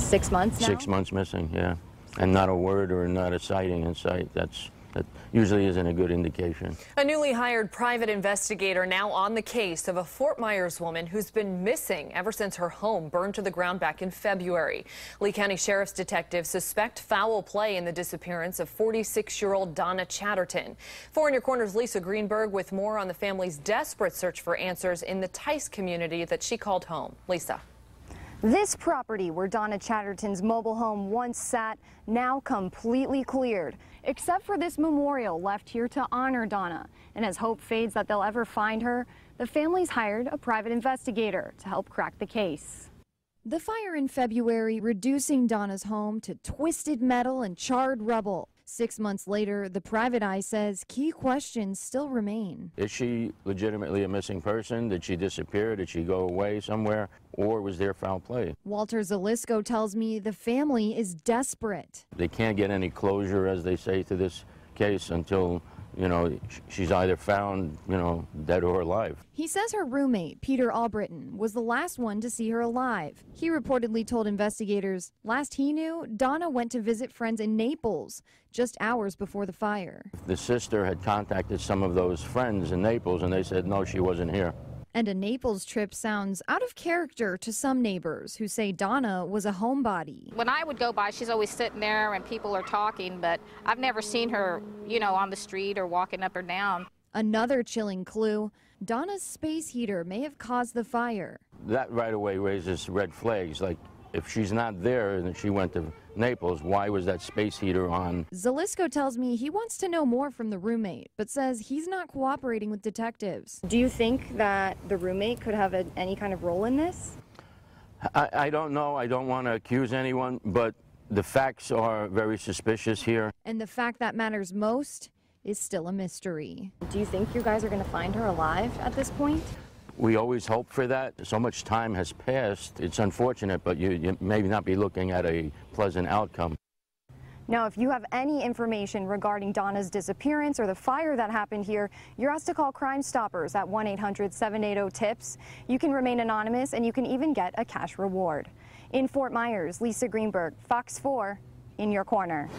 6 months now? 6 months missing, yeah. And not a word or not a sighting in sight. That usually isn't a good indication. A newly hired private investigator now on the case of a Fort Myers woman who's been missing ever since her home burned to the ground back in February. Lee County Sheriff's detectives suspect foul play in the disappearance of 46-year-old Donna Chatterton. 4 in Your Corner's Lisa Greenberg with more on the family's desperate search for answers in the Tice community that she called home. Lisa. This property where Donna Chatterton's mobile home once sat, now completely cleared, except for this memorial left here to honor Donna. And as hope fades that they'll ever find her, the family's hired a private investigator to help crack the case. The fire in February reducing Donna's home to twisted metal and charred rubble. 6 months later, the private eye says key questions still remain. Is she legitimately a missing person? Did she disappear? Did she go away somewhere? Or was there foul play? Walter Zalisco tells me the family is desperate. They can't get any closure, as they say, to this case until, she's either found, dead or alive. He says her roommate, Peter Albritton, was the last one to see her alive. He reportedly told investigators last he knew, Donna went to visit friends in Naples just hours before the fire. The sister had contacted some of those friends in Naples, and they said, no, she wasn't here. And a Naples trip sounds out of character to some neighbors who say Donna was a homebody. When I would go by, she's always sitting there and people are talking, but I've never seen her, on the street or walking up or down. Another chilling clue, Donna's space heater may have caused the fire. That right away raises red flags, like if she's not there and she went to Naples, why was that space heater on? Zalisco tells me he wants to know more from the roommate, but says he's not cooperating with detectives. Do you think that the roommate could have any kind of role in this? I don't know. I don't want to accuse anyone, but the facts are very suspicious here. And the fact that matters most is still a mystery. Do you think you guys are going to find her alive at this point? We always hope for that. So much time has passed. It's unfortunate, but you may not be looking at a pleasant outcome. Now, if you have any information regarding Donna's disappearance or the fire that happened here, you're asked to call Crime Stoppers at 1-800-780-TIPS. You can remain anonymous, and you can even get a cash reward. In Fort Myers, Lisa Greenberg, Fox 4, in your corner.